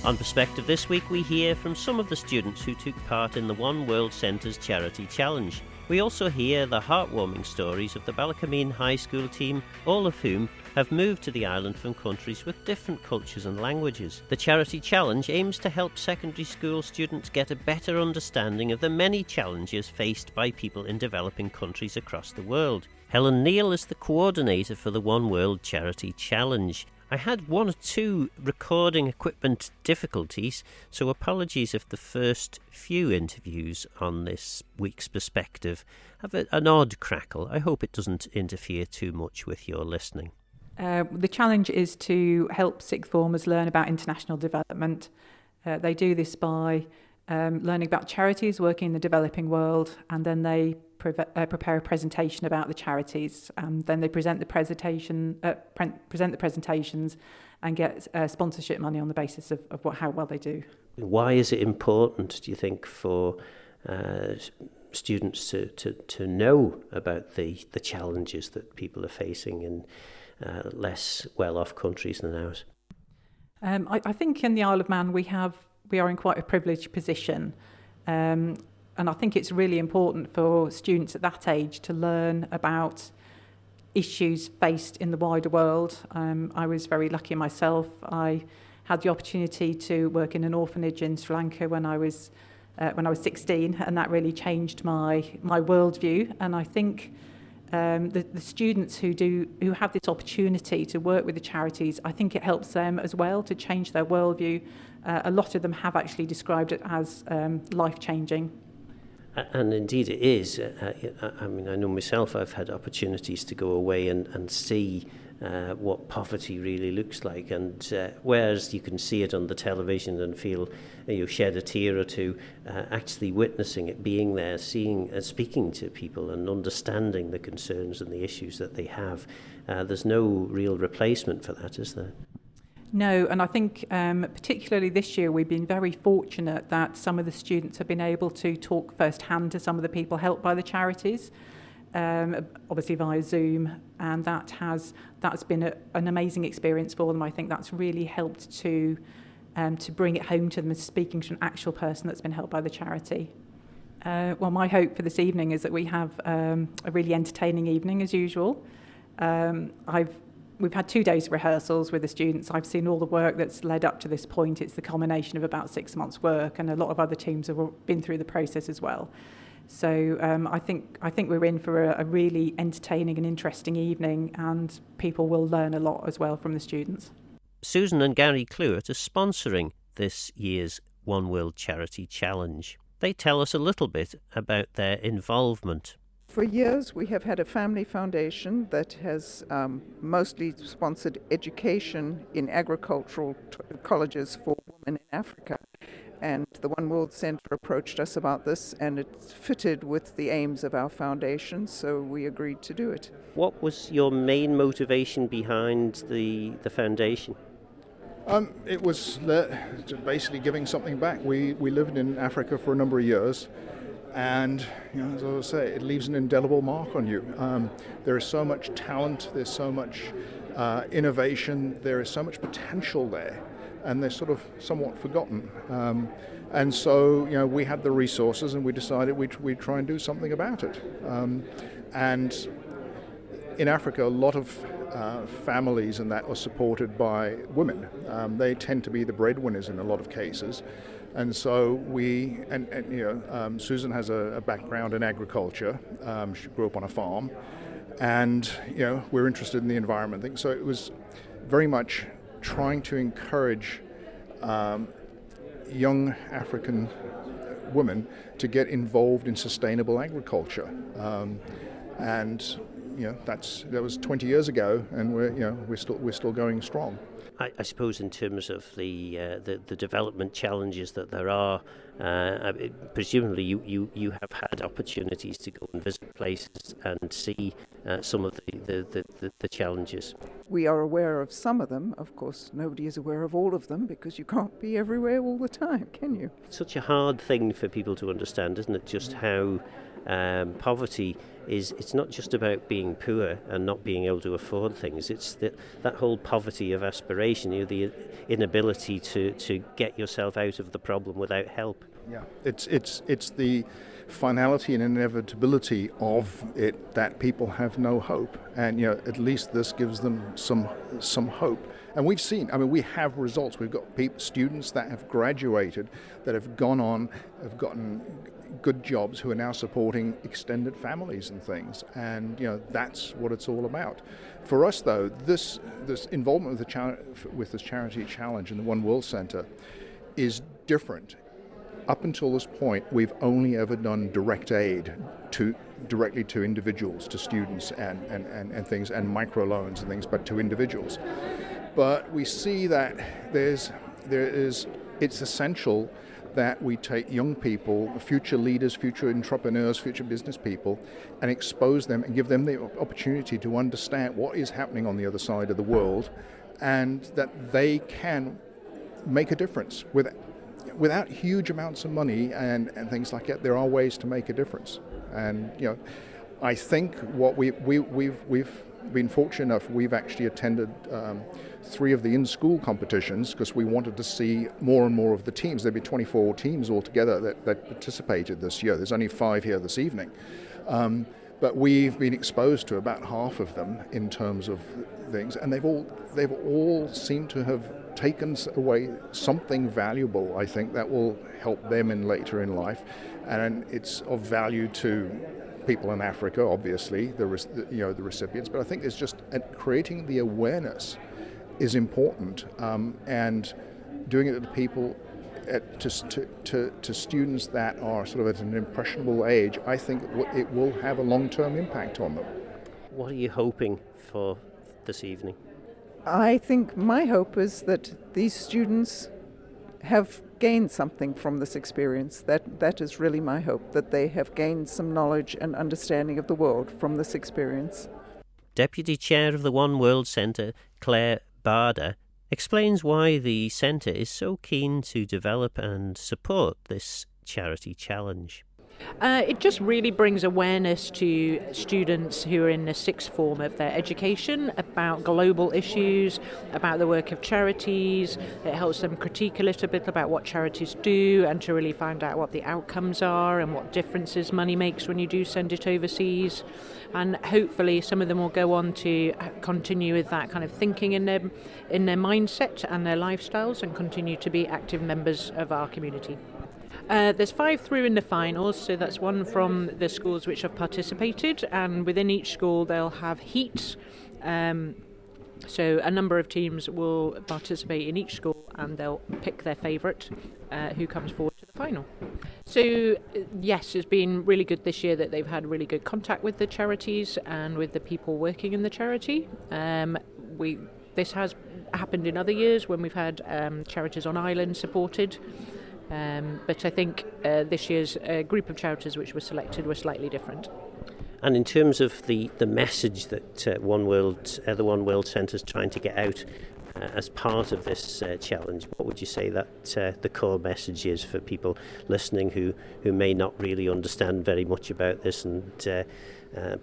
On Perspective this week, we hear from some of the students who took part in the One World Centre's Charity Challenge. We also hear the heartwarming stories of the Ballakermeen High School team, all of whom have moved to the island from countries with different cultures and languages. The Charity Challenge aims to help secondary school students get a better understanding of the many challenges faced by people in developing countries across the world. Helen Neal is the coordinator for the One World Charity Challenge. I had one or two recording equipment difficulties, so apologies if the first few interviews on this week's Perspective have an odd crackle. I hope it doesn't interfere too much with your listening. The challenge is to help sixth formers learn about international development. They do this by learning about charities working in the developing world, and then they prepare a presentation about the charities. Then they present the presentations and get sponsorship money on the basis of how well they do. Why is it important, do you think, for students to know about the challenges that people are facing in less well-off countries than ours? I think in the Isle of Man we are in quite a privileged position. And I think it's really important for students at that age to learn about issues faced in the wider world. I was very lucky myself. I had the opportunity to work in an orphanage in Sri Lanka when I was 16, and that really changed my worldview. And I think the students who have this opportunity to work with the charities, I think it helps them as well to change their worldview. A lot of them have actually described it as life-changing. And indeed it is. I mean, I know myself, I've had opportunities to go away and see what poverty really looks like. And whereas you can see it on the television and feel you shed a tear or two, actually witnessing it, being there, seeing and speaking to people and understanding the concerns and the issues that they have, there's no real replacement for that, is there? No, and I think particularly this year we've been very fortunate that some of the students have been able to talk firsthand to some of the people helped by the charities, obviously via Zoom, and that's been an amazing experience for them. I think that's really helped to bring it home to them as speaking to an actual person that's been helped by the charity. Well, my hope for this evening is that we have a really entertaining evening as usual. We've had 2 days of rehearsals with the students. I've seen all the work that's led up to this point. It's the culmination of about 6 months' work, and a lot of other teams have been through the process as well. So I think we're in for a really entertaining and interesting evening, and people will learn a lot as well from the students. Susan and Gary Clewett are sponsoring this year's One World Charity Challenge. They tell us a little bit about their involvement. For years, we have had a family foundation that has mostly sponsored education in agricultural colleges for women in Africa. And the One World Centre approached us about this, and it fitted with the aims of our foundation, so we agreed to do it. What was your main motivation behind the foundation? It was basically giving something back. We lived in Africa for a number of years. And, as I was saying, it leaves an indelible mark on you. There is so much talent, there's so much innovation, there is so much potential there, and they're sort of somewhat forgotten. And so, we had the resources, and we decided we'd try and do something about it. And in Africa, a lot of families and that are supported by women. They tend to be the breadwinners in a lot of cases. And so Susan has a background in agriculture. She grew up on a farm, and we're interested in the environment thing. So it was very much trying to encourage young African women to get involved in sustainable agriculture, and that was 20 years ago, and we're still going strong. I suppose in terms of the development challenges that there are Presumably you have had opportunities to go and visit places and see some of the challenges. We are aware of some of them. Of course, nobody is aware of all of them because you can't be everywhere all the time, can you? It's such a hard thing for people to understand, isn't it? Just how poverty is. It's not just about being poor and not being able to afford things. It's that whole poverty of aspiration, the inability to get yourself out of the problem without help. Yeah, it's the finality and inevitability of it that people have no hope, and at least this gives them some hope. And we've seen, we have results. We've got students that have graduated, that have gone on, have gotten good jobs, who are now supporting extended families and things. And that's what it's all about. For us, though, this involvement with this charity challenge in the One World Centre is different. Up until this point, we've only ever done direct aid directly to individuals, to students and things, and microloans and things, but to individuals. But we see that it's essential that we take young people, future leaders, future entrepreneurs, future business people, and expose them and give them the opportunity to understand what is happening on the other side of the world, and that they can make a difference without huge amounts of money and things like that. There are ways to make a difference, and I think what we've been fortunate enough. We've actually attended 3 of the in-school competitions because we wanted to see more and more of the teams. There'd be 24 teams altogether that participated this year. There's only 5 here this evening. But we've been exposed to about half of them in terms of things, and they've all seemed to have taken away something valuable, I think, that will help them later in life, and it's of value to people in Africa, obviously, the recipients. But I think it's just creating the awareness is important, and doing it to people, to students that are sort of at an impressionable age. I think it will have a long-term impact on them. What are you hoping for this evening? I think my hope is that these students have gained something from this experience. That is really my hope, that they have gained some knowledge and understanding of the world from this experience. Deputy Chair of the One World Centre, Claire Barder, explains why the centre is so keen to develop and support this charity challenge. It just really brings awareness to students who are in the 6th form of their education about global issues, about the work of charities. It helps them critique a little bit about what charities do and to really find out what the outcomes are and what differences money makes when you do send it overseas. And hopefully some of them will go on to continue with that kind of thinking in their mindset and their lifestyles and continue to be active members of our community. There's 5 through in the finals, so that's 1 from the schools which have participated, and within each school they'll have heats. So a number of teams will participate in each school and they'll pick their favourite who comes forward to the final. So yes, it's been really good this year that they've had really good contact with the charities and with the people working in the charity. This has happened in other years when we've had charities on island supported. But I think this year's group of charities which were selected were slightly different. And in terms of the message that the One World Centre is trying to get out as part of this challenge, what would you say that the core message is for people listening who may not really understand very much about this and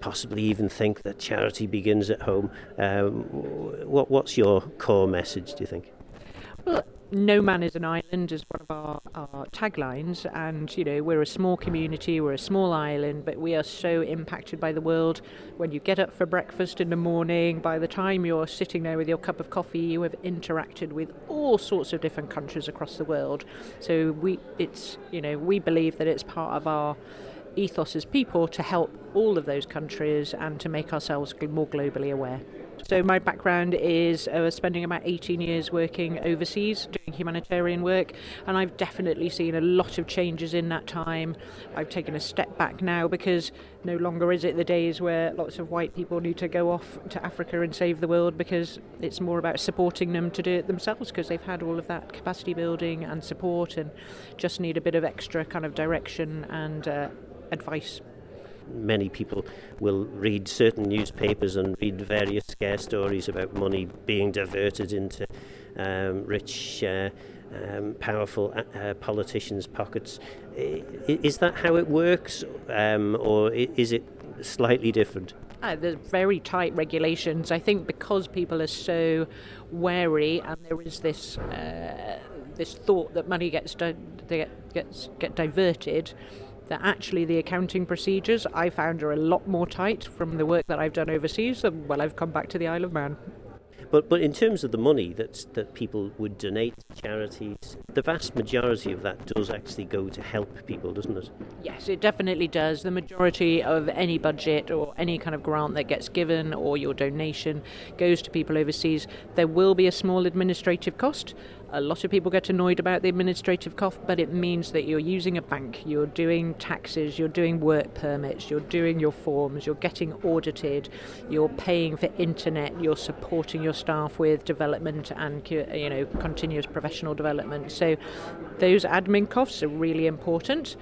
possibly even think that charity begins at home? What's your core message, do you think? Well, no man is an island is one of our taglines, and we're a small community, we're a small island, but we are so impacted by the world. When you get up for breakfast in the morning, by the time you're sitting there with your cup of coffee, you have interacted with all sorts of different countries across the world. So we believe that it's part of our ethos as people to help all of those countries and to make ourselves more globally aware. So my background is spending about 18 years working overseas, doing humanitarian work, and I've definitely seen a lot of changes in that time. I've taken a step back now because no longer is it the days where lots of white people need to go off to Africa and save the world, because it's more about supporting them to do it themselves, because they've had all of that capacity building and support and just need a bit of extra kind of direction and advice. Many people will read certain newspapers and read various scare stories about money being diverted into rich, powerful politicians' pockets. Is that how it works, or is it slightly different? There's very tight regulations. I think because people are so wary, and there is this thought that money gets diverted, that actually the accounting procedures I found are a lot more tight from the work that I've done overseas than when I've come back to the Isle of Man. But in terms of the money that people would donate to charities, the vast majority of that does actually go to help people, doesn't it? Yes, it definitely does. The majority of any budget or any kind of grant that gets given or your donation goes to people overseas. There will be a small administrative cost. A lot of people get annoyed about the administrative cost, but it means that you're using a bank, you're doing taxes, you're doing work permits, you're doing your forms, you're getting audited, you're paying for internet, you're supporting your staff with development and continuous professional development. So those admin costs are really important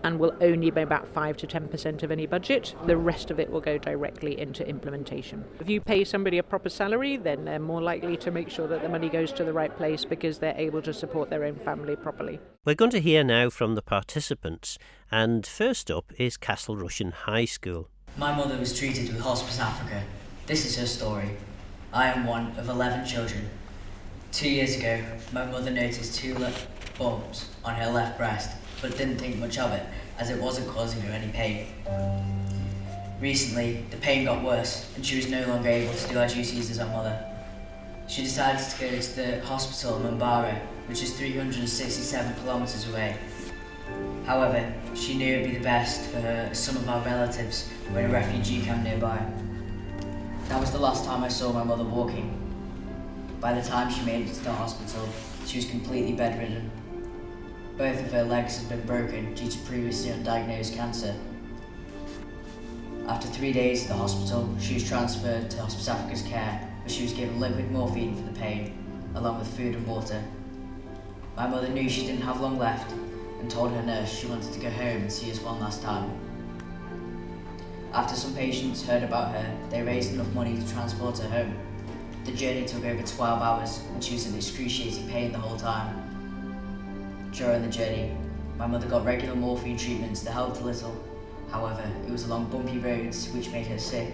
and will only be about 5 to 10% of any budget. The rest of it will go directly into implementation. If you pay somebody a proper salary, then they're more likely to make sure that the money goes to the right place because they're able to support their own family properly. We're going to hear now from the participants, and first up is Castle Rushen High School. My mother was treated with Hospice Africa. This is her story. I am one of 11 children. 2 years ago, my mother noticed 2 bumps on her left breast, but didn't think much of it, as it wasn't causing her any pain. Recently, the pain got worse, and she was no longer able to do her duties as our mother. She decided to go to the hospital in Mombara, which is 367 kilometres away. However, she knew it would be the best for her, as some of our relatives were in a refugee camp nearby. That was the last time I saw my mother walking. By the time she made it to the hospital, she was completely bedridden. Both of her legs had been broken due to previously undiagnosed cancer. After 3 days at the hospital, she was transferred to Hospice Africa's care, where she was given liquid morphine for the pain, along with food and water. My mother knew she didn't have long left and told her nurse she wanted to go home and see us one last time. After some patients heard about her, they raised enough money to transport her home. The journey took over 12 hours and she was in excruciating pain the whole time. During the journey, my mother got regular morphine treatments that helped a little. However, it was along bumpy roads which made her sick.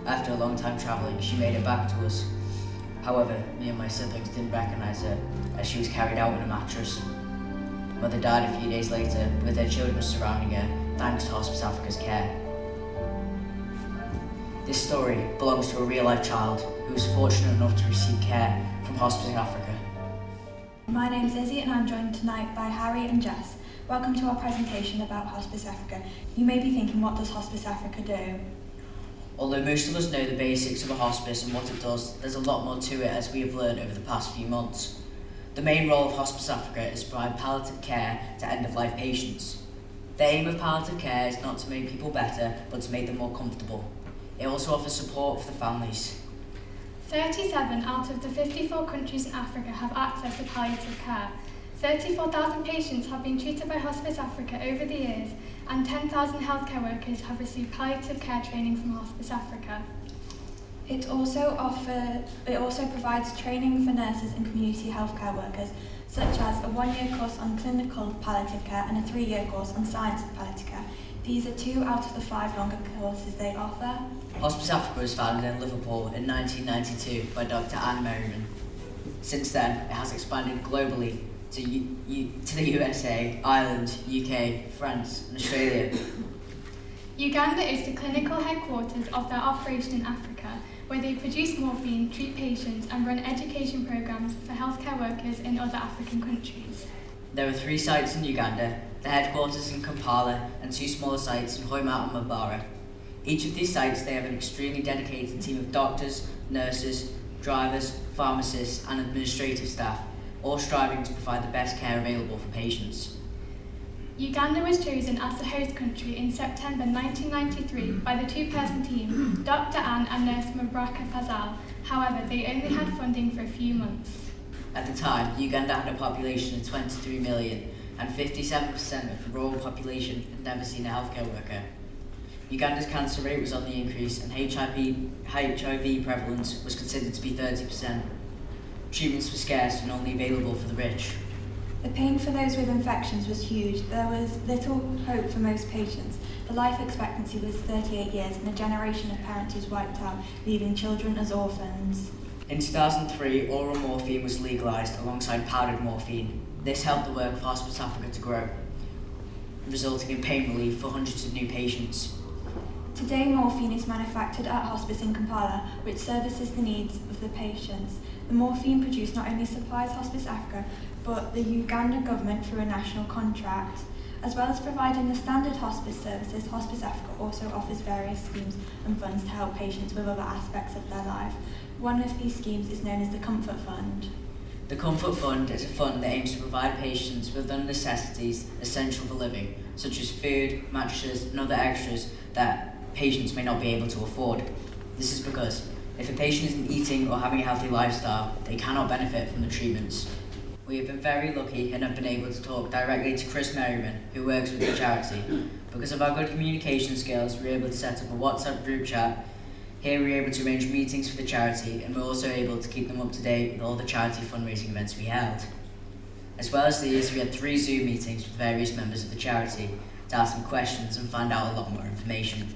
After a long time travelling, she made it back to us. However, me and my siblings didn't recognise her, as she was carried out in a mattress. Mother died a few days later, with her children surrounding her, thanks to Hospice Africa's care. This story belongs to a real-life child who was fortunate enough to receive care from Hospice Africa. My name's Izzy and I'm joined tonight by Harry and Jess. Welcome to our presentation about Hospice Africa. You may be thinking, what does Hospice Africa do? Although most of us know the basics of a hospice and what it does, there's a lot more to it, as we have learned over the past few months. The main role of Hospice Africa is to provide palliative care to end-of-life patients. The aim of palliative care is not to make people better, but to make them more comfortable. It also offers support for the families. 37 out of the 54 countries in Africa have access to palliative care. 34,000 patients have been treated by Hospice Africa over the years, and 10,000 healthcare workers have received palliative care training from Hospice Africa. It also provides training for nurses and community healthcare workers, such as a 1-year course on clinical palliative care and a 3-year course on science of palliative care. These are 2 out of the 5 longer courses they offer. Hospice Africa was founded in Liverpool in 1992 by Dr. Anne Merriman. Since then, it has expanded globally to the USA, Ireland, UK, France and Australia. Uganda is the clinical headquarters of their operation in Africa, where they produce morphine, treat patients and run education programs for healthcare workers in other African countries. There are 3 sites in Uganda, the headquarters in Kampala and 2 smaller sites in Hoima and Mabara. Each of these sites, they have an extremely dedicated team of doctors, nurses, drivers, pharmacists and administrative staff, all striving to provide the best care available for patients. Uganda was chosen as the host country in September 1993 by the two-person team, Dr. Anne and nurse Mabraka Fazal. However, they only had funding for a few months. At the time, Uganda had a population of 23 million and 57% of the rural population had never seen a healthcare worker. Uganda's cancer rate was on the increase and HIV prevalence was considered to be 30%. Treatments were scarce and only available for the rich. The pain for those with infections was huge. There was little hope for most patients. The life expectancy was 38 years and a generation of parents was wiped out, leaving children as orphans. In 2003, oral morphine was legalised alongside powdered morphine. This helped the work of Hospice Africa to grow, resulting in pain relief for hundreds of new patients. Today, morphine is manufactured at Hospice in Kampala, which services the needs of the patients. The morphine produced not only supplies Hospice Africa, but the Uganda government through a national contract. As well as providing the standard hospice services, Hospice Africa also offers various schemes and funds to help patients with other aspects of their life. One of these schemes is known as the Comfort Fund. The Comfort Fund is a fund that aims to provide patients with the necessities essential for living, such as food, mattresses and other extras that patients may not be able to afford. This is because if a patient isn't eating or having a healthy lifestyle, they cannot benefit from the treatments. We have been very lucky and have been able to talk directly to Chris Merriman, who works with the charity. Because of our good communication skills, we were able to set up a WhatsApp group chat. Here we were able to arrange meetings for the charity and we're also able to keep them up to date with all the charity fundraising events we held. As well as these, we had 3 Zoom meetings with various members of the charity to ask them questions and find out a lot more information.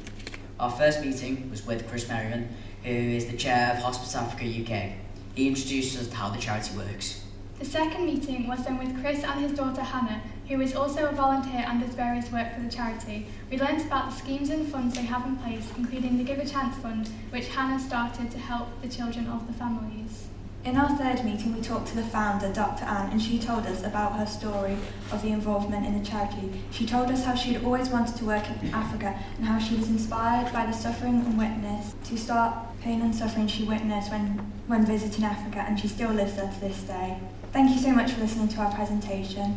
Our first meeting was with Chris Merriman, who is the chair of Hospice Africa UK. He introduced us to how the charity works. The second meeting was then with Chris and his daughter Hannah, who is also a volunteer and does various work for the charity. We learnt about the schemes and funds they have in place, including the Give a Chance Fund, which Hannah started to help the children of the families. In our third meeting, we talked to the founder, Dr. Anne, and she told us about her story of the involvement in the charity. She told us how she had always wanted to work in Africa and how she was inspired by the suffering and witness to start pain and suffering she witnessed when visiting Africa, and she still lives there to this day. Thank you so much for listening to our presentation.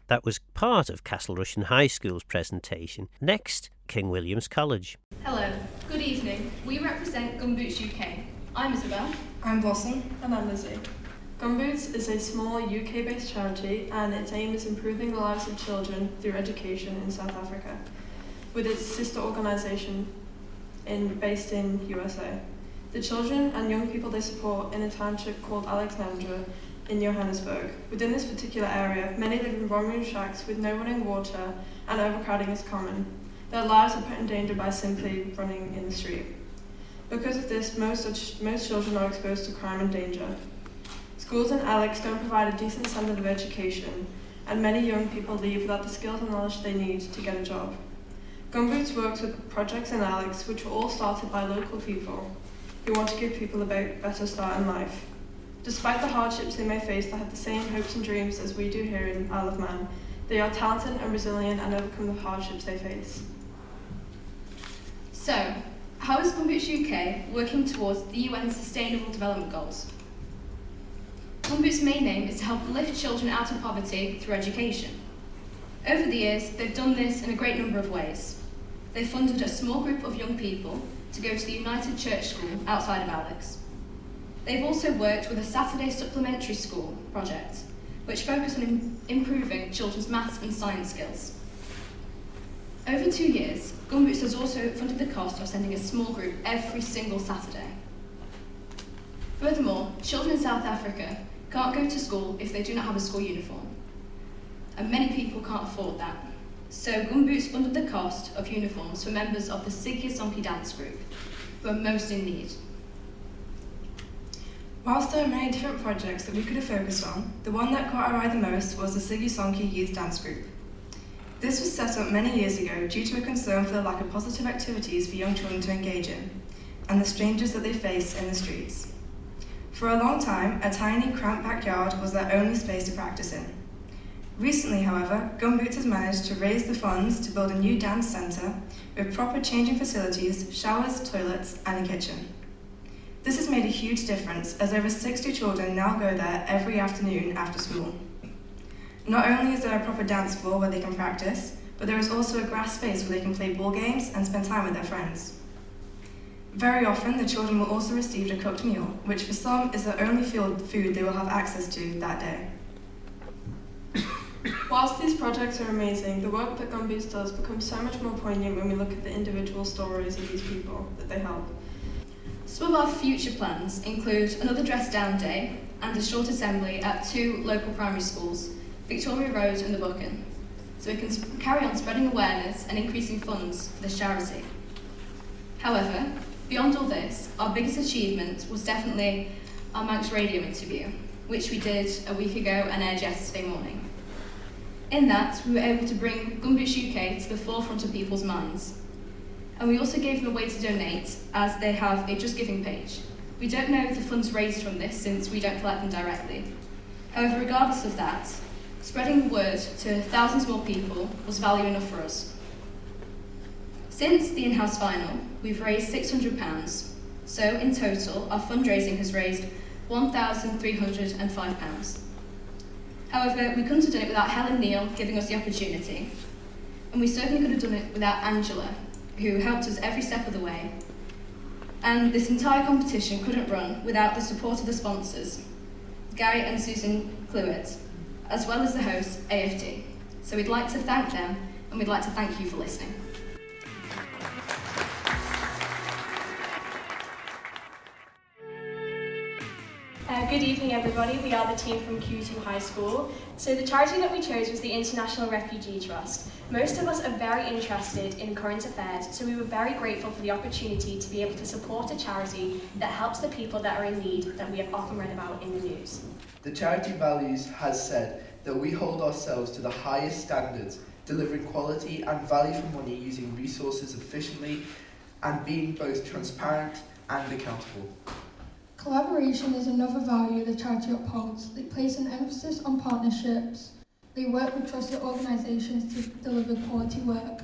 That was part of Castle Rushen High School's presentation. Next, King William's College. Hello, good evening. We represent Gumboots UK. I'm Isabel. I'm Blossom. And I'm Lizzie. Gumboots is a small UK-based charity and its aim is improving the lives of children through education in South Africa, with its sister organisation based in USA. The children and young people they support in a township called Alexandra in Johannesburg. Within this particular area, many live in one-room shacks with no running water and overcrowding is common. Their lives are put in danger by simply running in the street. Because of this, most children are exposed to crime and danger. Schools in Alex don't provide a decent standard of education, and many young people leave without the skills and knowledge they need to get a job. Gumboots works with projects in Alex, which were all started by local people who want to give people a better start in life. Despite the hardships they may face, they have the same hopes and dreams as we do here in Isle of Man. They are talented and resilient and overcome the hardships they face. So, how is Gumboots UK working towards the UN Sustainable Development Goals? Gumboots' main aim is to help lift children out of poverty through education. Over the years, they've done this in a great number of ways. They've funded a small group of young people to go to the United Church School outside of Alex. They've also worked with a Saturday Supplementary School project, which focused on improving children's maths and science skills. Over 2 years, Gumboots has also funded the cost of sending a small group every single Saturday. Furthermore, children in South Africa can't go to school if they do not have a school uniform, and many people can't afford that. So Gumboots funded the cost of uniforms for members of the Sigya Sonki dance group, who are most in need. Whilst there are many different projects that we could have focused on, the one that caught our eye the most was the Sigya Sonki Youth Dance Group. This was set up many years ago due to a concern for the lack of positive activities for young children to engage in, and the strangers that they face in the streets. For a long time, a tiny, cramped backyard was their only space to practice in. Recently, however, Gumboots has managed to raise the funds to build a new dance centre with proper changing facilities, showers, toilets and a kitchen. This has made a huge difference as over 60 children now go there every afternoon after school. Not only is there a proper dance floor where they can practice, but there is also a grass space where they can play ball games and spend time with their friends. Very often, the children will also receive a cooked meal, which for some is the only food they will have access to that day. Whilst these projects are amazing, the work that Gumboots does becomes so much more poignant when we look at the individual stories of these people that they help. Some of our future plans include another Dress Down Day and a short assembly at 2 local primary schools, Victoria Road and the Buchan, so we can carry on spreading awareness and increasing funds for this charity. However, beyond all this, our biggest achievement was definitely our Manx radio interview, which we did a week ago and aired yesterday morning. In that, we were able to bring Gumboots UK to the forefront of people's minds. And we also gave them a way to donate, as they have a Just Giving page. We don't know the funds raised from this since we don't collect them directly. However, regardless of that, spreading the word to thousands more people was value enough for us. Since the in-house final, we've raised £600, so in total, our fundraising has raised £1,305. However, we couldn't have done it without Helen Neal giving us the opportunity, and we certainly could have done it without Angela, who helped us every step of the way. And this entire competition couldn't run without the support of the sponsors, Gary and Susan Cluett, as well as the host, AFD. So we'd like to thank them, and we'd like to thank you for listening. Good evening everybody, we are the team from Q2 High School. So the charity that we chose was the International Refugee Trust. Most of us are very interested in current affairs, so we were very grateful for the opportunity to be able to support a charity that helps the people that are in need that we have often read about in the news. The charity values has said that we hold ourselves to the highest standards, delivering quality and value for money using resources efficiently and being both transparent and accountable. Collaboration is another value the charity upholds. They place an emphasis on partnerships. They work with trusted organisations to deliver quality work.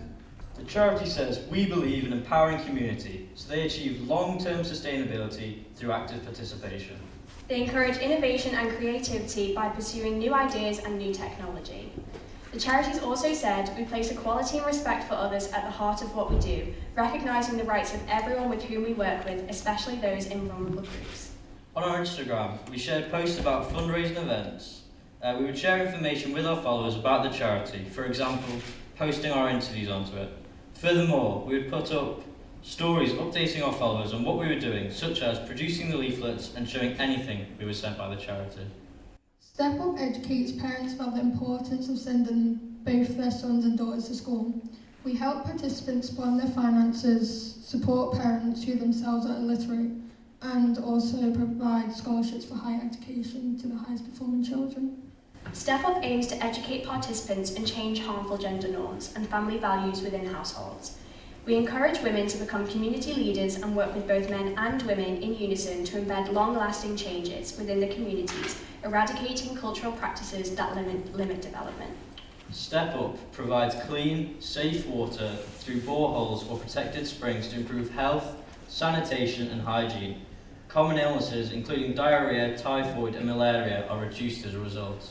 The charity says we believe in empowering community, so they achieve long-term sustainability through active participation. They encourage innovation and creativity by pursuing new ideas and new technology. The charities also said we place equality and respect for others at the heart of what we do, recognising the rights of everyone with whom we work with, especially those in vulnerable groups. On our Instagram, we shared posts about fundraising events. We would share information with our followers about the charity, for example, posting our interviews onto it. Furthermore, we would put up stories updating our followers on what we were doing, such as producing the leaflets and showing anything we were sent by the charity. Step Up educates parents about the importance of sending both their sons and daughters to school. We help participants plan their finances, support parents who themselves are illiterate, and also provide scholarships for higher education to the highest performing children. Step Up aims to educate participants and change harmful gender norms and family values within households. We encourage women to become community leaders and work with both men and women in unison to embed long-lasting changes within the communities, eradicating cultural practices that limit development. Step Up provides clean, safe water through boreholes or protected springs to improve health, sanitation and hygiene. Common illnesses including diarrhoea, typhoid and malaria are reduced as a result.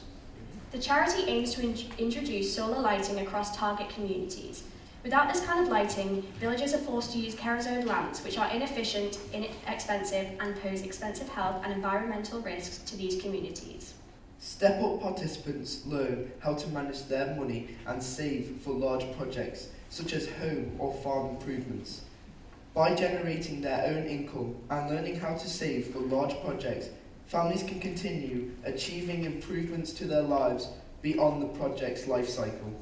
The charity aims to introduce solar lighting across target communities. Without this kind of lighting, villagers are forced to use kerosene lamps, which are inefficient, inexpensive, and pose expensive health and environmental risks to these communities. Step Up participants learn how to manage their money and save for large projects, such as home or farm improvements. By generating their own income and learning how to save for large projects, families can continue achieving improvements to their lives beyond the project's life cycle.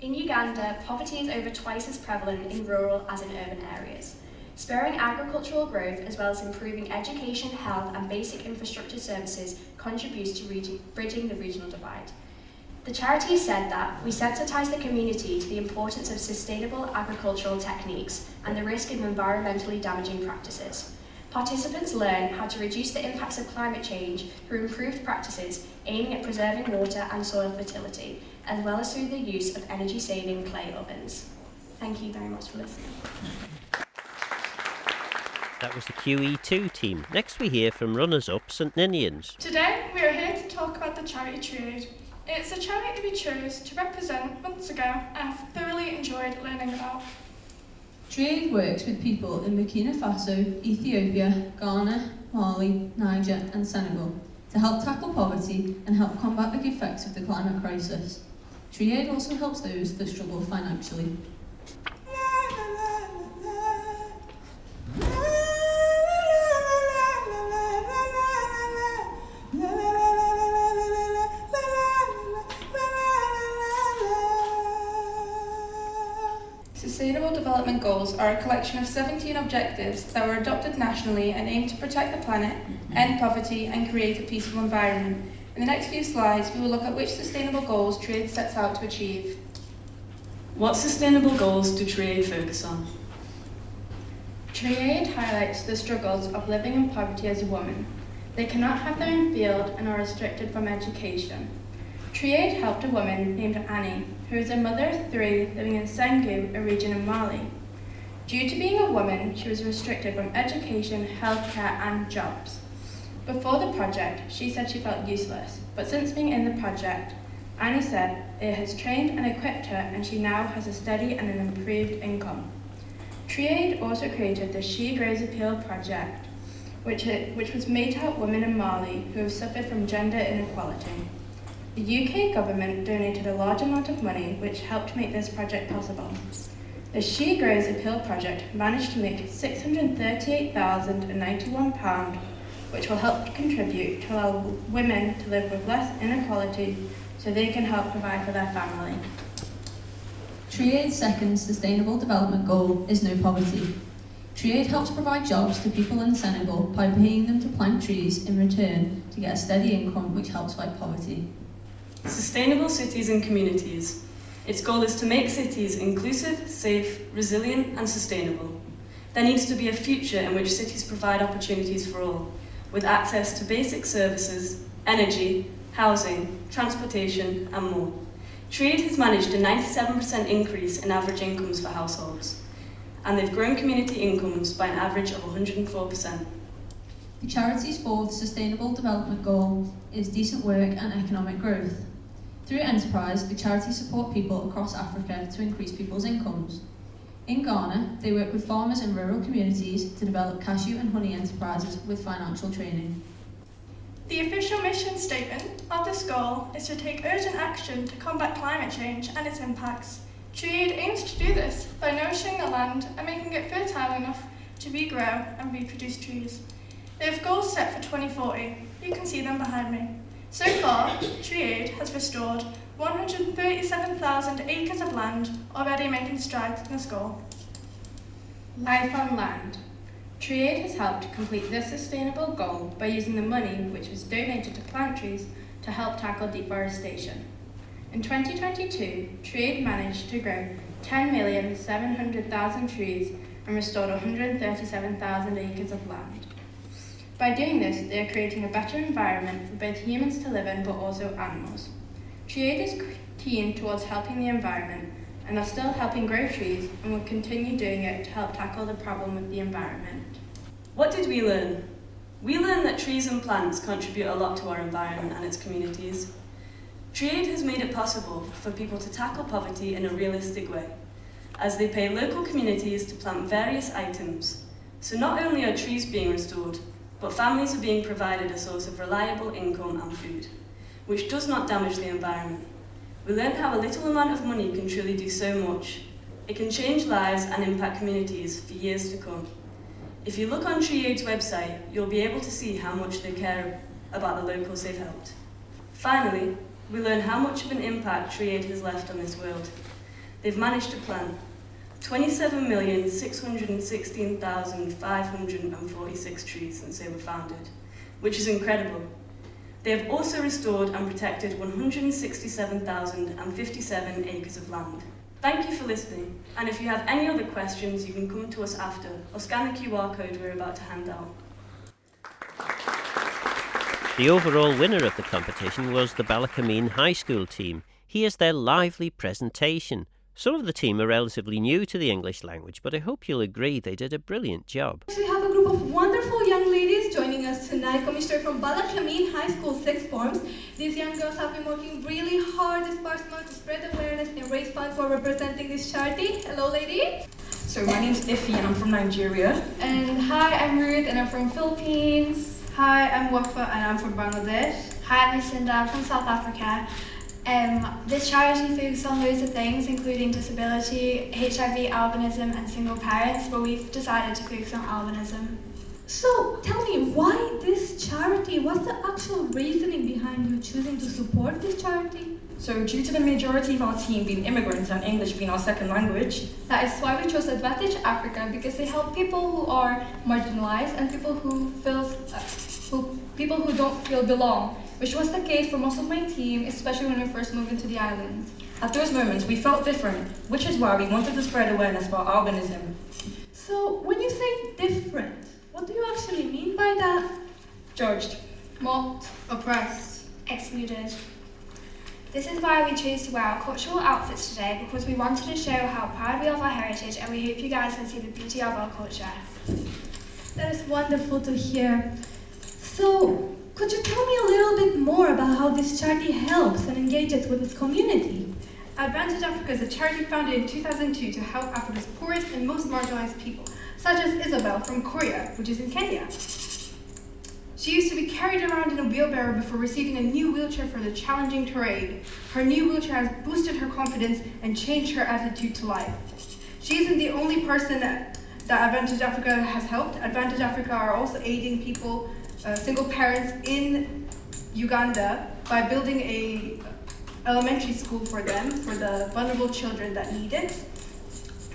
In Uganda, poverty is over twice as prevalent in rural as in urban areas. Spurring agricultural growth as well as improving education, health and basic infrastructure services contributes to bridging the regional divide. The charity said that we sensitise the community to the importance of sustainable agricultural techniques and the risk of environmentally damaging practices. Participants learn how to reduce the impacts of climate change through improved practices aiming at preserving water and soil fertility, as well as through the use of energy-saving clay ovens. Thank you very much for listening. That was the QE2 team. Next we hear from runners-up St Ninians. Today we are here to talk about the charity Trade. It's a charity we chose to represent months ago and have thoroughly enjoyed learning about. Trade works with people in Burkina Faso, Ethiopia, Ghana, Mali, Niger and Senegal to help tackle poverty and help combat the effects of the climate crisis. Trade also helps those that struggle financially. Sustainable Development Goals are a collection of 17 objectives that were adopted nationally and aim to protect the planet, end poverty and create a peaceful environment. In the next few slides, we will look at which sustainable goals Trade sets out to achieve. What sustainable goals do Trade focus on? Trade highlights the struggles of living in poverty as a woman. They cannot have their own field and are restricted from education. Trade helped a woman named Annie, who is a mother of 3 living in Sengu, a region in Mali. Due to being a woman, she was restricted from education, healthcare and jobs. Before the project, she said she felt useless, but since being in the project, Annie said it has trained and equipped her and she now has a steady and an improved income. Trade also created the She Grows Appeal project, which was made to help women in Mali who have suffered from gender inequality. The UK government donated a large amount of money which helped make this project possible. The She Grows Appeal project managed to make £638,091, which will help contribute to allow women to live with less inequality so they can help provide for their family. Triade's second Sustainable Development Goal is no poverty. Triade helps provide jobs to people in Senegal by paying them to plant trees in return to get a steady income which helps fight poverty. Sustainable cities and communities. Its goal is to make cities inclusive, safe, resilient and sustainable. There needs to be a future in which cities provide opportunities for all, with access to basic services, energy, housing, transportation and more. Trade has managed a 97% increase in average incomes for households, and they've grown community incomes by an average of 104%. The charity's fourth Sustainable Development Goal is decent work and economic growth. Through enterprise, the charity support people across Africa to increase people's incomes. In Ghana, they work with farmers in rural communities to develop cashew and honey enterprises with financial training. The official mission statement of this goal is to take urgent action to combat climate change and its impacts. Trade aims to do this by nourishing the land and making it fertile enough to regrow and reproduce trees. They have goals set for 2040. You can see them behind me. So far, Trade has restored 137,000 acres of land, already making strides in this goal. Life on land. Trade has helped complete this sustainable goal by using the money which was donated to plant trees to help tackle deforestation. In 2022, Trade managed to grow 10,700,000 trees and restored 137,000 acres of land. By doing this, they are creating a better environment for both humans to live in but also animals. Trade is keen towards helping the environment and are still helping grow trees and will continue doing it to help tackle the problem with the environment. What did we learn? We learned that trees and plants contribute a lot to our environment and its communities. Trade has made it possible for people to tackle poverty in a realistic way, as they pay local communities to plant various items. So not only are trees being restored, but families are being provided a source of reliable income and food, which does not damage the environment. We learned how a little amount of money can truly do so much. It can change lives and impact communities for years to come. If you look on Triade's website, you'll be able to see how much they care about the locals they've helped. Finally, we learn how much of an impact Triade has left on this world. They've managed to plant 27,616,546 trees since they were founded, which is incredible. They have also restored and protected 167,057 acres of land. Thank you for listening, and if you have any other questions, you can come to us after or scan the QR code we're about to hand out. The overall winner of the competition was the Ballakermeen High School team. Here's their lively presentation. Some of the team are relatively new to the English language, but I hope you'll agree they did a brilliant job. We have a group of wonderful young ladies joining us tonight, coming straight from Ballakermeen High School sixth forms. These young girls have been working really hard this past month to spread awareness and raise funds for representing this charity. Hello, ladies. So my name's Iffy and I'm from Nigeria. And hi, I'm Ruth and I'm from Philippines. Hi, I'm Wafa and I'm from Bangladesh. Hi, I'm Lucinda, I'm from South Africa. This charity focuses on loads of things, including disability, HIV, albinism and single parents, but we've decided to focus on albinism. So, tell me, why this charity? What's the actual reasoning behind you choosing to support this charity? So, due to the majority of our team being immigrants and English being our second language, that is why we chose Advantage Africa, because they help people who are marginalized and people who don't feel belong, which was the case for most of my team, especially when we first moved into the island. At those moments, we felt different, which is why we wanted to spread awareness about albinism. So, when you say different, what do you actually mean by that? Judged, mocked, oppressed, excluded. This is why we chose to wear our cultural outfits today, because we wanted to show how proud we are of our heritage, and we hope you guys can see the beauty of our culture. That is wonderful to hear. So, could you tell me a little bit more about how this charity helps and engages with its community? Advantage Africa is a charity founded in 2002 to help Africa's poorest and most marginalized people, such as Isabel from Korea, which is in Kenya. She used to be carried around in a wheelbarrow before receiving a new wheelchair for the challenging terrain. Her new wheelchair has boosted her confidence and changed her attitude to life. She isn't the only person that Advantage Africa has helped. Advantage Africa are also aiding people, single parents in Uganda, by building a elementary school for them, for the vulnerable children that need it.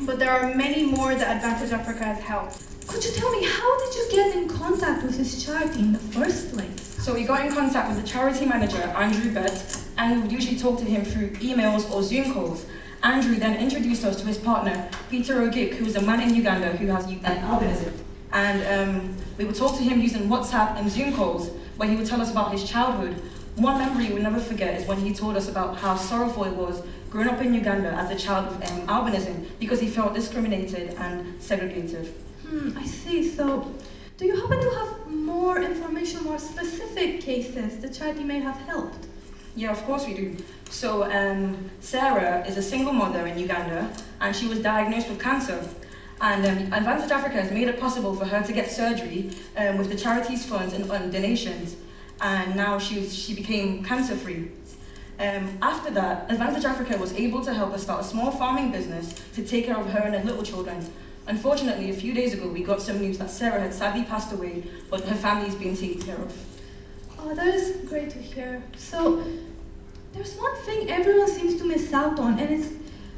But there are many more that Advantage Africa has helped. Could you tell me, how did you get in contact with this charity in the first place? So we got in contact with the charity manager, Andrew Bett, and we would usually talk to him through emails or Zoom calls. Andrew then introduced us to his partner, Peter Ogik, who is a man in Uganda who has albinism. And we would talk to him using WhatsApp and Zoom calls, where he would tell us about his childhood. One memory we'll never forget is when he told us about how sorrowful it was growing up in Uganda as a child with albinism, because he felt discriminated and segregated. I see. So, do you happen to have more information, more specific cases the charity may have helped? Yeah, of course we do. So, Sarah is a single mother in Uganda, and she was diagnosed with cancer. And Advantage Africa has made it possible for her to get surgery with the charity's funds and donations, and now she became cancer-free. After that, Advantage Africa was able to help us start a small farming business to take care of her and her little children. Unfortunately, a few days ago, we got some news that Sarah had sadly passed away, but her family is being taken care of. Oh, that is great to hear. So, there's one thing everyone seems to miss out on, and it's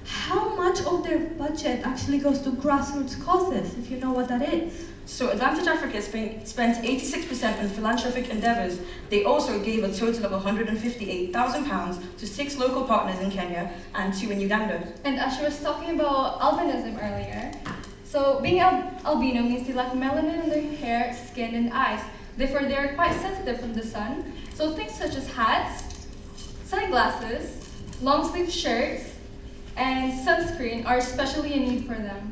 how much of their budget actually goes to grassroots causes, if you know what that is. So Advantage Africa spent 86% on philanthropic endeavours. They also gave a total of £158,000 to 6 local partners in Kenya and 2 in Uganda. And as she was talking about albinism earlier, so being albino means they lack melanin in their hair, skin, and eyes. Therefore, they are quite sensitive from the sun. So things such as hats, sunglasses, long-sleeve shirts, and sunscreen are especially in need for them.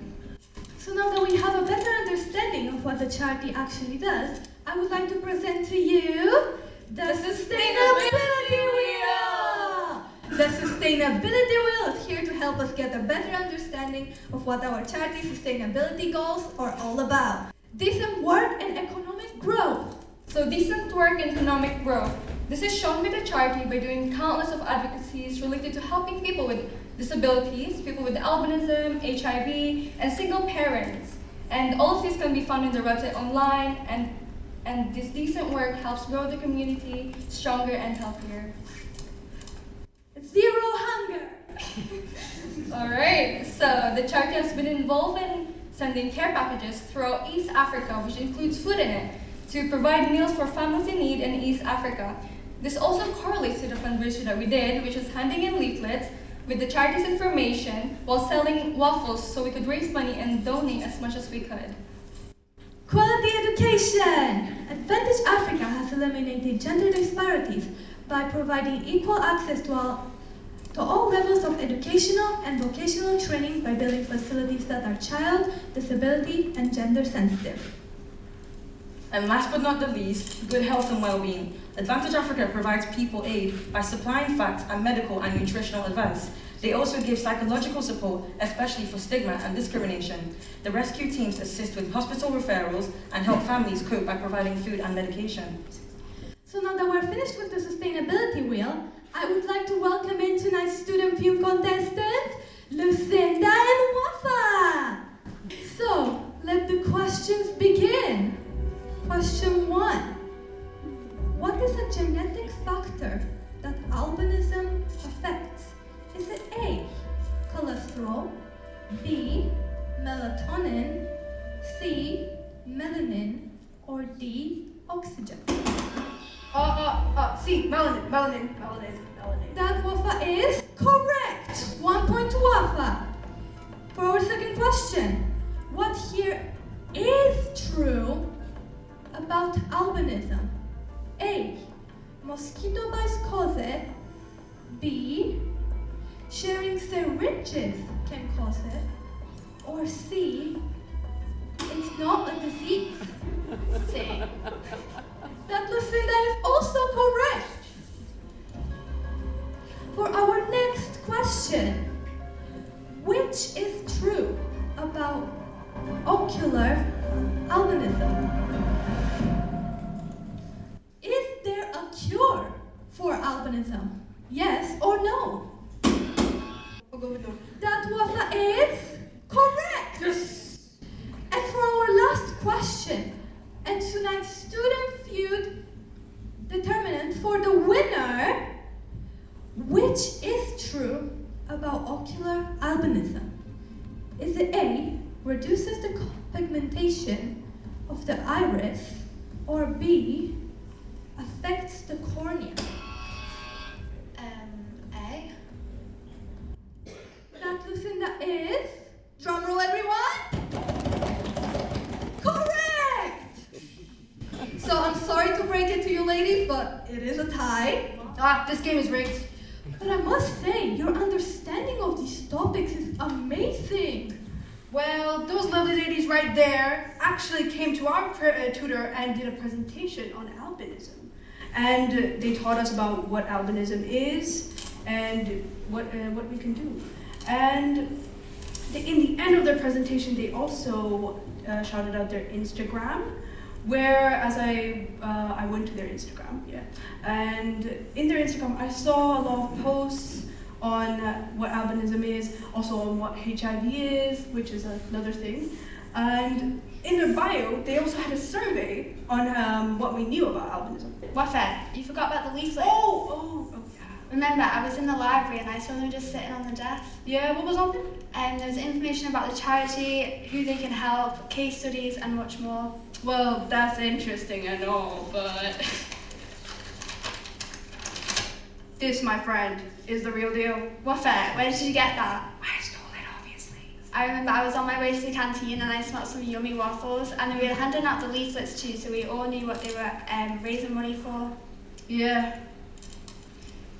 So now that we have a better understanding of what the charity actually does, I would like to present to you the Sustainability Wheel! The Sustainability Wheel is here to help us get a better understanding of what our charity's sustainability goals are all about. Decent work and economic growth. So decent work and economic growth. This is shown by the charity by doing countless of advocacies related to helping people with disabilities, people with albinism, HIV, and single parents. And all of these can be found on their website online, and this decent work helps grow the community stronger and healthier. Zero hunger! Alright, so the charity has been involved in sending care packages throughout East Africa, which includes food in it, to provide meals for families in need in East Africa. This also correlates to the fundraiser that we did, which was handing in leaflets with the charity's information while selling waffles so we could raise money and donate as much as we could. Quality education! Advantage Africa has eliminated gender disparities by providing equal access to all levels of educational and vocational training by building facilities that are child, disability, and gender sensitive. And last but not the least, good health and well-being. Advantage Africa provides people aid by supplying facts and medical and nutritional advice. They also give psychological support, especially for stigma and discrimination. The rescue teams assist with hospital referrals and help families cope by providing food and medication. So now that we're finished with the sustainability wheel, I would like to welcome in tonight's student film contestants, Lucinda and Wafa. So, let the questions begin. Question 1. What is a genetic factor that albinism affects? Is it A, cholesterol, B, melatonin, C, melanin, or D, oxygen? See, melanin. That Wafa is correct. 1 point to Wafa. For our second question, what here is true about albinism? A, mosquito bites cause it. B, sharing syringes can cause it. Or C, it's not a disease. C. That Lucinda is also correct. For our next question, which is true about ocular albinism? Is there a cure for albinism? Yes or no? I'll go with no. That Wafa is correct. Yes. And for our last question, and tonight's student feud determinant for the winner, which is true about ocular albinism? Is it A, reduces the pigmentation of the iris, or B, affects the cornea? A. That Lucinda is, drumroll everyone, correct! So I'm sorry to break it to you ladies, but it is a tie. This game is rigged. But I must say, your understanding of these topics is amazing. Well, those lovely ladies right there actually came to our tutor and did a presentation on albinism. And they taught us about what albinism is and what we can do. And in the end of their presentation, they also shouted out their Instagram, where as I went to their Instagram, and in their Instagram I saw a lot of posts on what albinism is, also on what HIV is, which is another thing, and in their bio they also had a survey on what we knew about albinism. Wafa, you forgot about the leaflets. Oh, yeah. Remember, I was in the library and I saw them just sitting on the desk. Yeah, what was on there? And there was information about the charity, who they can help, case studies, and much more. Well, that's interesting and all, but this, my friend, is the real deal. Wafa, where did you get that? I stole it, obviously. I remember I was on my way to the canteen and I smelled some yummy waffles, and they were handing out the leaflets too, so we all knew what they were raising money for. Yeah.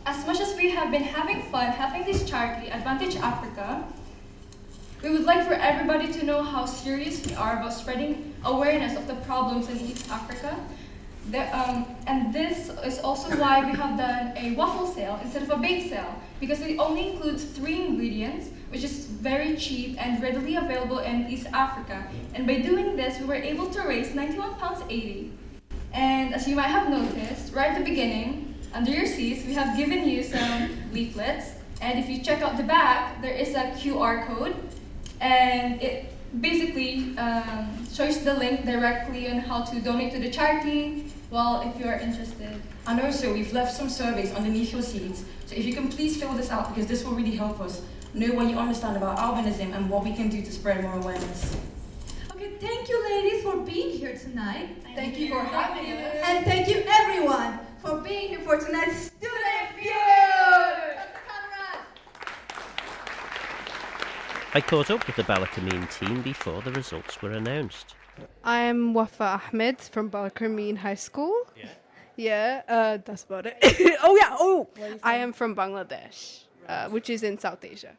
As much as we have been having fun having this charity, Advantage Africa, we would like for everybody to know how serious we are about spreading awareness of the problems in East Africa. And this is also why we have done a waffle sale instead of a bake sale, because it only includes 3 ingredients, which is very cheap and readily available in East Africa. And by doing this, we were able to raise £91.80. And as you might have noticed, right at the beginning, under your seats, we have given you some leaflets. And if you check out the back, there is a QR code. And it basically shows the link directly on how to donate to the charity, well, if you are interested. And also, we've left some surveys underneath your seats, so if you can please fill this out, because this will really help us know what you understand about albinism and what we can do to spread more awareness. Okay, thank you ladies for being here tonight. Thank you for having us. And thank you everyone for being here for tonight's Student Feud! I caught up with the Ballakermeen team before the results were announced. I'm Wafa Ahmed from Ballakermeen High School. That's about it. I am from Bangladesh, which is in South Asia.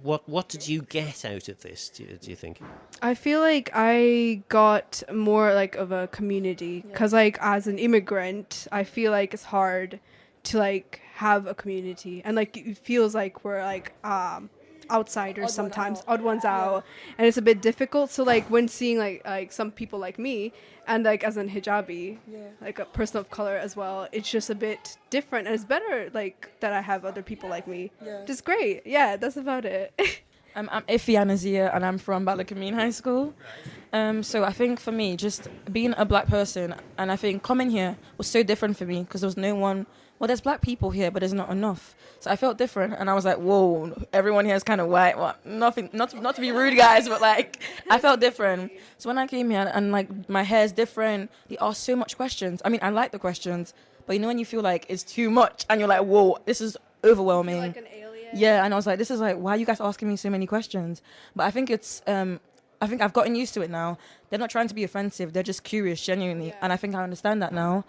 What did you get out of this, do you think? I feel like I got more like of a community because like as an immigrant, I feel like it's hard to like have a community, and like it feels like we're like outsiders sometimes, odd ones out, and it's a bit difficult. So like when seeing like some people like me, and like as an hijabi, like a person of color as well, it's just a bit different, and it's better like that I have other people like me. Just great. Yeah, that's about it. I'm Ifia Nazia, and I'm from Ballakermeen High School. So I think for me, just being a black person, and I think coming here was so different for me because there was no one. Well, there's black people here, but there's not enough. So I felt different, and I was like, whoa, everyone here is kind of white. Well, nothing, not to be rude, guys, but like, I felt different. So when I came here, and like, my hair is different, they asked so much questions. I mean, I like the questions, but you know when you feel like it's too much, and you're like, whoa, this is overwhelming. You feel like an alien. Yeah, and I was like, this is like, why are you guys asking me so many questions? But I think it's, I think I've gotten used to it now. They're not trying to be offensive. They're just curious, genuinely. And I think I understand that now.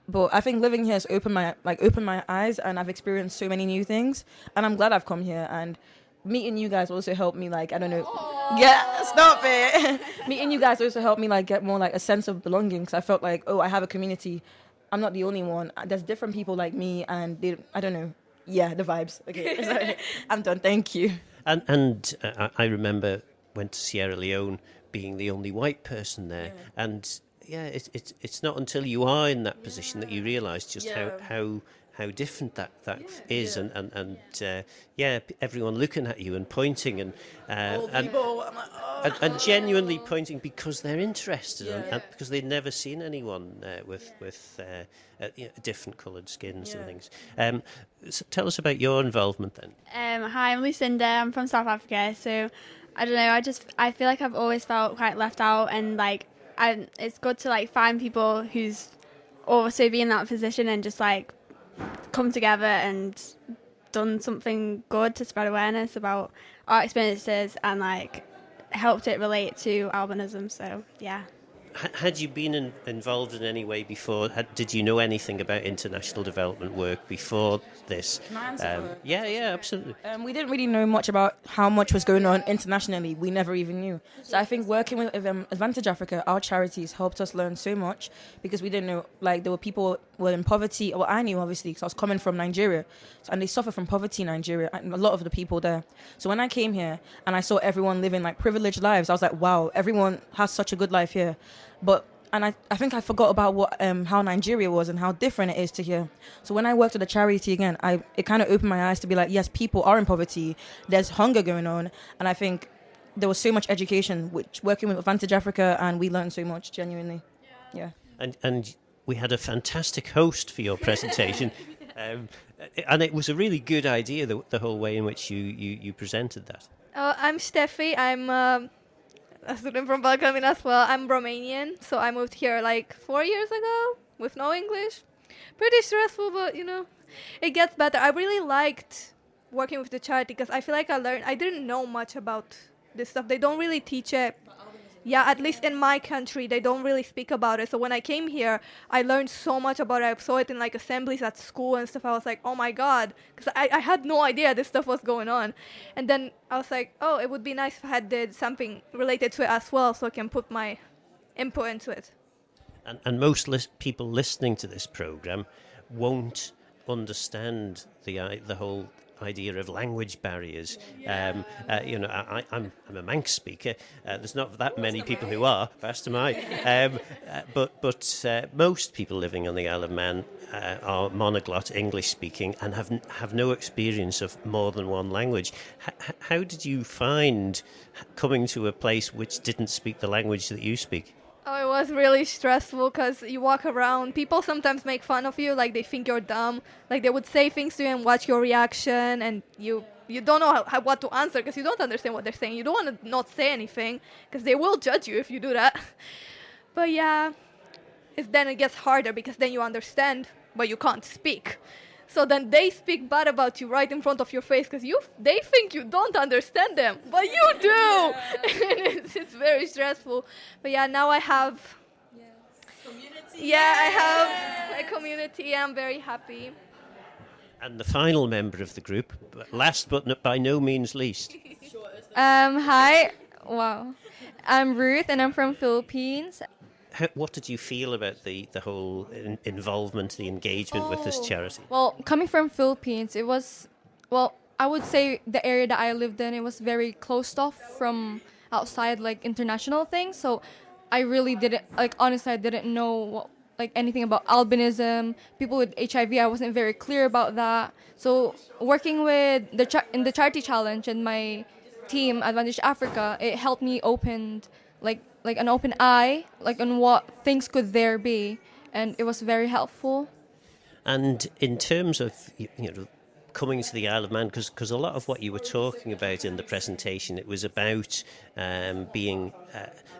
But I think living here has opened my eyes, and I've experienced so many new things. And I'm glad I've come here. And meeting you guys also helped me, like, I don't know. Yeah, stop it. Meeting you guys also helped me, like, get more, like, a sense of belonging. Because I felt like, oh, I have a community. I'm not the only one. There's different people like me, and they, I don't know. Yeah, the vibes. Okay, sorry. I'm done. Thank you. And I remember went to Sierra Leone being the only white person there, and it's not until you are in that position that you realise just how different that is, and everyone looking at you and pointing and genuinely pointing because they're interested and because they'd never seen anyone with different coloured skins and things. So tell us about your involvement then. Hi, I'm Lucinda. I'm from South Africa. So I don't know. I feel like I've always felt quite left out, and like it's good to like find people who's also be in that position and just like come together and done something good to spread awareness about our experiences and like helped it relate to albinism. So yeah. Had you been involved in any way before? Did you know anything about international development work before this? Can I answer yeah, absolutely. We didn't really know much about how much was going on internationally. We never even knew. So I think working with Advantage Africa, our charities helped us learn so much because we didn't know, like, there were people who were in poverty. Well, I knew, obviously, because I was coming from Nigeria. And they suffer from poverty in Nigeria, and a lot of the people there. So when I came here and I saw everyone living, like, privileged lives, I was like, wow, everyone has such a good life here. And I think I forgot about how Nigeria was and how different it is to here. So when I worked at a charity again, it kind of opened my eyes to be like, yes, people are in poverty. There's hunger going on. And I think there was so much education, which working with Advantage Africa, and we learned so much, genuinely. Yeah. And we had a fantastic host for your presentation. And it was a really good idea, the whole way in which you presented that. I'm Steffi. I'm a student from Ballakermeen as well. I'm Romanian, so I moved here like 4 years ago with no English. Pretty stressful, but you know, it gets better. I really liked working with the charity because I feel like I didn't know much about this stuff. They don't really teach it. Yeah, at least in my country, they don't really speak about it. So when I came here, I learned so much about it. I saw it in like assemblies at school and stuff. I was like, oh my God, because I had no idea this stuff was going on. And then I was like, oh, it would be nice if I had did something related to it as well, so I can put my input into it. And most people listening to this program won't understand the whole idea of language barriers. I'm a Manx speaker. There's not that many people who are, first am I. But most people living on the Isle of Man are monoglot, English speaking, and have no experience of more than one language. How did you find coming to a place which didn't speak the language that you speak? Oh, it was really stressful because you walk around. People sometimes make fun of you, like they think you're dumb. Like they would say things to you and watch your reaction, and you don't know what to answer because you don't understand what they're saying. You don't want to not say anything because they will judge you if you do that. But yeah, then it gets harder because then you understand, but you can't speak. So then they speak bad about you right in front of your face because they think you don't understand them, but you do. And it's very stressful. But yeah, now I have. Yeah, I have a community. I'm very happy. And the final member of the group, last but by no means least. Hi. Wow. I'm Ruth, and I'm from Philippines. What did you feel about the whole involvement, the engagement with this charity? Well, coming from Philippines, it was, well, I would say the area that I lived in, it was very closed off from outside, like, international things. So I really didn't, like, honestly, I didn't know anything about albinism, people with HIV. I wasn't very clear about that. So working with in the charity challenge and my team, Advantage Africa, it helped me open like an open eye, like on what things could there be, and it was very helpful. And in terms of coming to the Isle of Man, because a lot of what you were talking about in the presentation, it was about being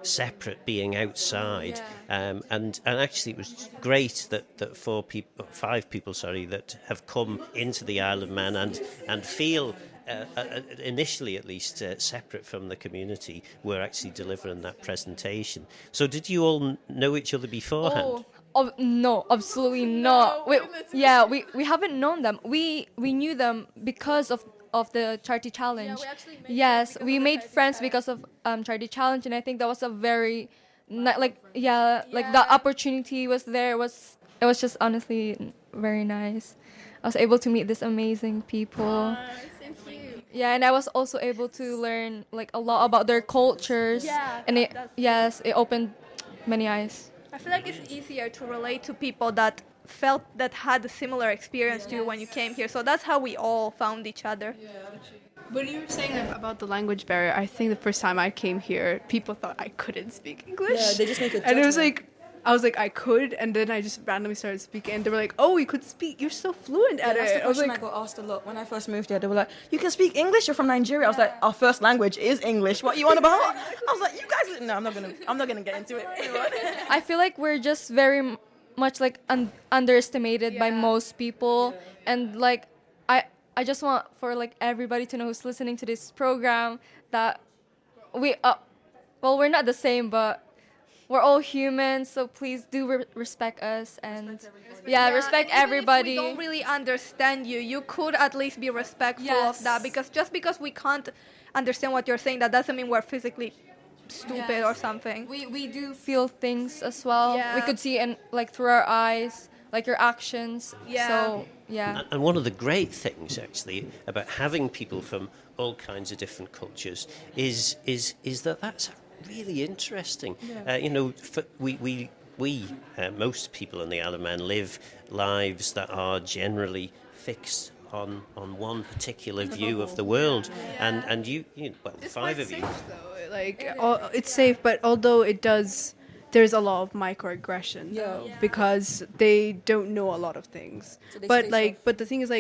separate, being outside, and actually it was great that 5 people that have come into the Isle of Man and feel initially at least separate from the community were actually delivering that presentation. So did you all know each other beforehand? No, absolutely not. We haven't known them. We knew them because of the charity challenge. We made friends because of charity challenge, and I think that was a very the opportunity was there. It was just honestly very nice. I was able to meet these amazing people. Yeah, and I was also able to learn like a lot about their cultures. And it opened many eyes. I feel like it's easier to relate to people that had a similar experience to you when you came here. So that's how we all found each other. But you were saying about the language barrier. I think the first time I came here, people thought I couldn't speak English. Yeah, they just make a judgment. And it was like, I was like, I could, and then I just randomly started speaking, and they were like, oh, you could speak, you're so fluent at That's it. the question I got asked a lot when I first moved here. They were like, you can speak English, you're from Nigeria. I was like, our first language is English. What you on about? I was like, you guys, no, I'm not gonna get into it. I feel like we're just very much like underestimated by most people, and like I just want for like everybody to know who's listening to this program that we're not the same, but we're all humans, so please do respect us and respect everybody. If we don't really understand you, you could at least be respectful of that, because just because we can't understand what you're saying, that doesn't mean we're physically stupid or something. We do feel things as well. We could see in like through our eyes, like your actions. So And one of the great things actually about having people from all kinds of different cultures is that's really interesting. Most people in the Isle of Man live lives that are generally fixed on one particular view of the world, and you it's 5 of you. Safe, though. It's safe, but although there's a lot of microaggression because they don't know a lot of things. So but the thing is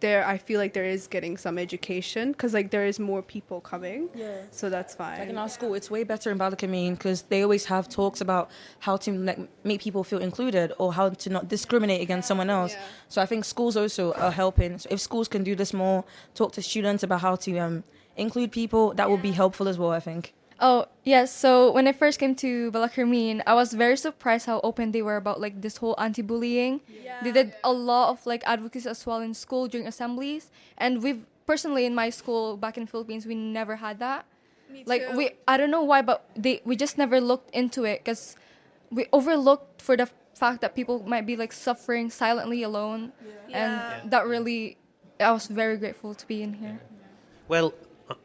I feel like there is getting some education because there is more people coming. So that's fine. Like in our school, it's way better in Ballakermeen because they always have talks about how to make people feel included or how to not discriminate against someone else. So I think schools also are helping. So if schools can do this more, talk to students about how to include people, that would be helpful as well, I think. Oh, yes. So when I first came to Ballakermeen, I was very surprised how open they were about this whole anti-bullying. They did a lot of advocacy as well in school during assemblies. And we've personally in my school back in the Philippines, we never had that. Me too. I don't know why, but we just never looked into it because we overlooked for the fact that people might be suffering silently alone. And that really, I was very grateful to be in here. Well,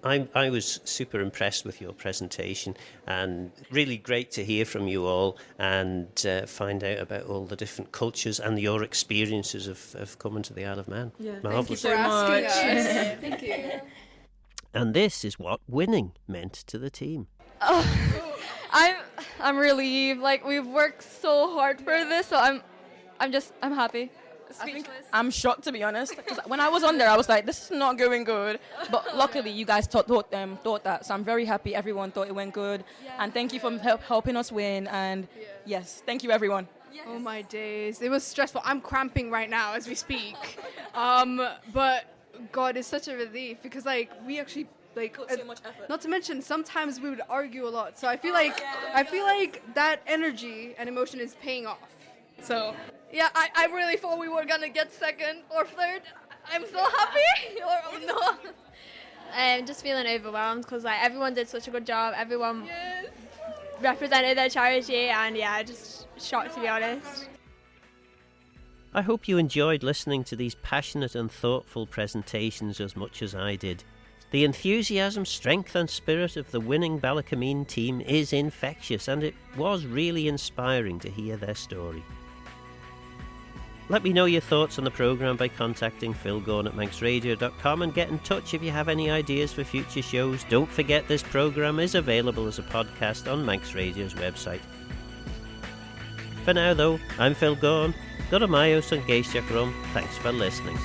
I was super impressed with your presentation, and really great to hear from you all and find out about all the different cultures and your experiences of coming to the Isle of Man. Thank you so much. Thank you. And this is what winning meant to the team. Oh, I'm relieved. We've worked so hard for this, so I'm happy. I think I'm shocked, to be honest, because when I was on there, I was like, this is not going good. But luckily, you guys thought that. So I'm very happy everyone thought it went good. And thank you for helping us win. And yes, thank you, everyone. Oh my days. It was stressful. I'm cramping right now as we speak. But God, it's such a relief because like we actually like Put so much effort. Not to mention sometimes we would argue a lot. So I feel like that energy and emotion is paying off. So Yeah, I really thought we were gonna get second or third. I'm so happy. Or no. Just feeling overwhelmed because like everyone did such a good job. Everyone represented their charity, and yeah, just shocked to be honest. I hope you enjoyed listening to these passionate and thoughtful presentations as much as I did. The enthusiasm, strength and spirit of the winning Ballakermeen team is infectious, and it was really inspiring to hear their story. Let me know your thoughts on the programme by contacting Phil Gorn at manxradio.com and get in touch if you have any ideas for future shows. Don't forget this programme is available as a podcast on Manx Radio's website. For now though, I'm Phil Gorn. Gora Mayo Sun Geisio Grum. Thanks for listening.